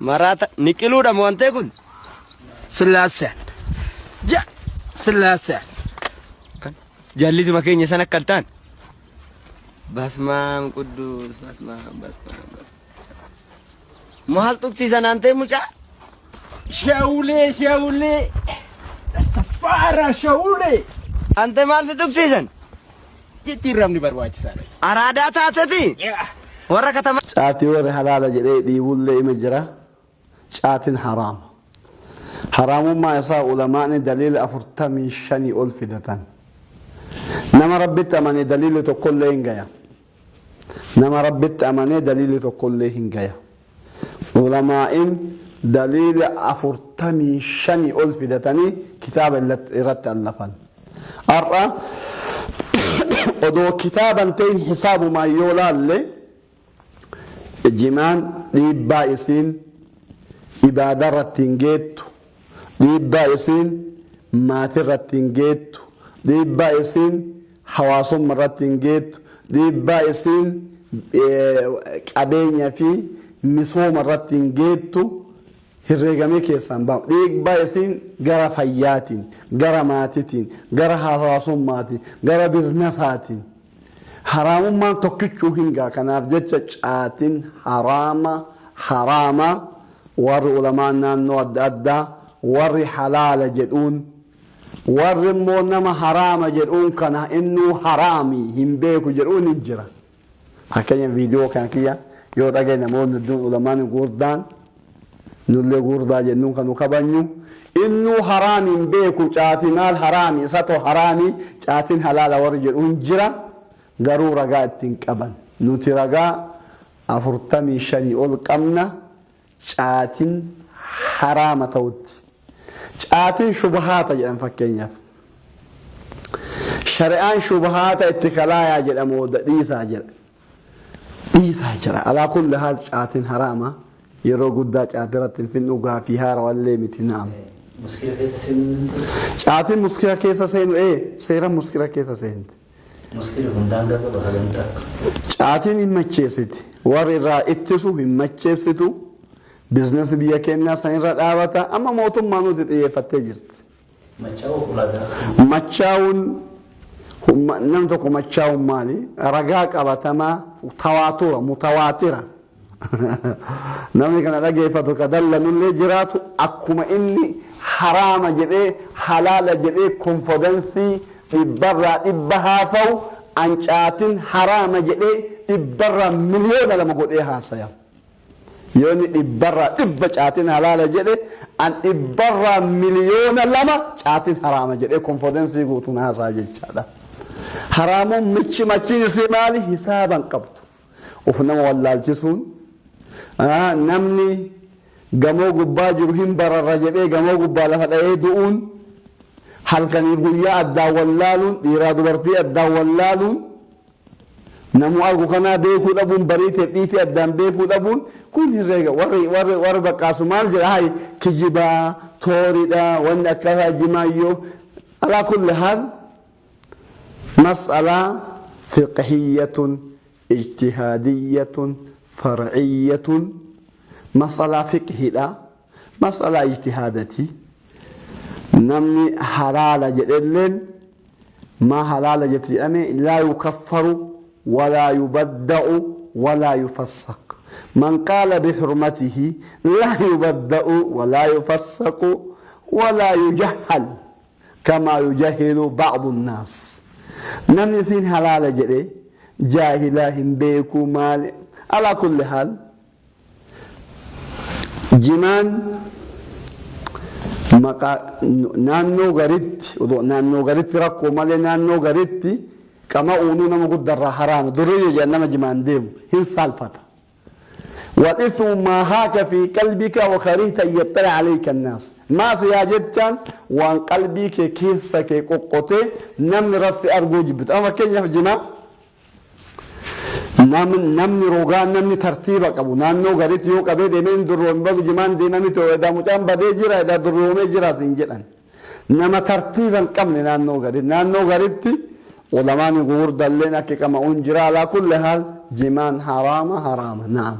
مرات نكلو دا موانتي كن سلاسة جا سلاسة جالي زي ما كيني سنة كالتان بس ما قدوس بس ما محل تكسي سنانتي مجا شاولي استفارة شاولي أنت مال تكسي سن جتي رمني برواج سنة أرادا تاتتي ورا كتما ساعتي ورا حلال جدي ولا مجرى شاتين حرام ما يسا علماء دليل أفرت من شني ألف دتان نما ربت أماني دليل تقول لين جايا نما ربت أماني دليل تقول لين جايا علماء دليل أفرت من شني ألف دتاني كتاب اللي رت اللفن أرى ودو كتابا تين حساب ما يولال لي جمان ديبا يسين إبادة رتنجيتو ديبا يسين ماتي رتنجيتو ديبا يسين حواسم رتنجيتو ديبا يسين قبينيا في مسوم رتنجيتو هرقامي كيسان بام ديبا يسين غرا فياتين غرا ماتتين غرا حواسم ماتين غرا بزنساتين حرام ما تكتشو هنگا كناف جتش آتين حراما ور علماء نانو أدى ور حلال جدون ور مونما حرام جدون كنا إنه حرامي هم بيكو جدون انجرا هكذا فيديو كان كيا يوضا جينا مون ندون علماء غوردان نولي غوردا جنون كانوا كبانيو إنه حرامي بيكو آتين مال حرامي ساتو حرامي آتين حلال ور جدون جرا garuu ragaa ittiin qaban nuti ragaa 45 ol qabna caatiin haraama ta'utti caatiin shubahaata jedhan fakkeenyaaf shari'aan shubahaata itti kalaayaa jedhamu dhiisaa jedha alaa kulli haal caatiin haraama yeroo guddaa caatirratti finnu gaafii haara wallee miti naam caatiin muskila keessa seenu seera muskila keessa seenti مشكلة هندان ده بقى هندان caatiin hin macheessitu warri irraa ittisu hin macheessitu biizines biyya keenyaa san irra dhaabata amma mootummaan nuti xiyyeeffattee jirti machaa'uun nam tokko machaa'uun maali ragaa qabatamaa mutawaatira namni kana dhageeffatu ka dallanullee jiraatu akkuma inni haraama jedhee halaala jedhee konfidensii إبرة إبها أنشاتين حرام جدي إبرة مليون لما قلت إيه هاسيا يوني إبرة إبشاتين حلال جدي أن إبرة مليون لما شاتين حرام جدي confidence يقولون هاسا جدا حرام مچي نسمالي حسابا قبط وفنما والله الجسون نمني قمو قبا جرهم برا رجدي قمو قبا لفتا يدعون halkan guyyaa addaa wallaaluun dhiiraa dubartii addaa wallaaluun namu argu kanaa beekuu dhabuun bariitee dhiitii addaan beekuu dhabuun kun herreega warri baqqaasu maal jedha hay kijibaa tooriidha wanni akkasaa jimaayyoo alaa kulli haal mas'alaa fiqhiyyatun ijtihaadiyyatun far'iyyatun mas'alaa fiqhiidha mas'alaa ijtihaadatii نمني حلال جدلن ما حلال جتيامي لا يكفر ولا يبدأ ولا يفسق من قال بحرمته لا يبدأ ولا يفسق ولا يجهل كما يجهل بعض الناس نمني سين حلال جدي جاهلاهم بيكو مال على كل حال جمان maqaa naannoo garitti rakkoo malee naannoo garitti qama uunuu nama guddarraa haraama durri nama jimaan deemu hin salphata والإثم ما هاك في قلبك وكرهت أن يطلع عليك الناس ما سيجدان وان قلبك كيسك قوقته نم رست أرجو جبت أما كن يفجما namni rogaan namni tartiiba qabu naannoo garitti yoo qabee deemeen durroomee badu jimaan deemame ta'u edaa mucaan badee jira edaa durroomee jira siin jedhan nama tartiiba hin qabne naannoo garitti ulamaan gurguddaalleen akka qama'uun jira alaa kulli haal jimaan haraama naam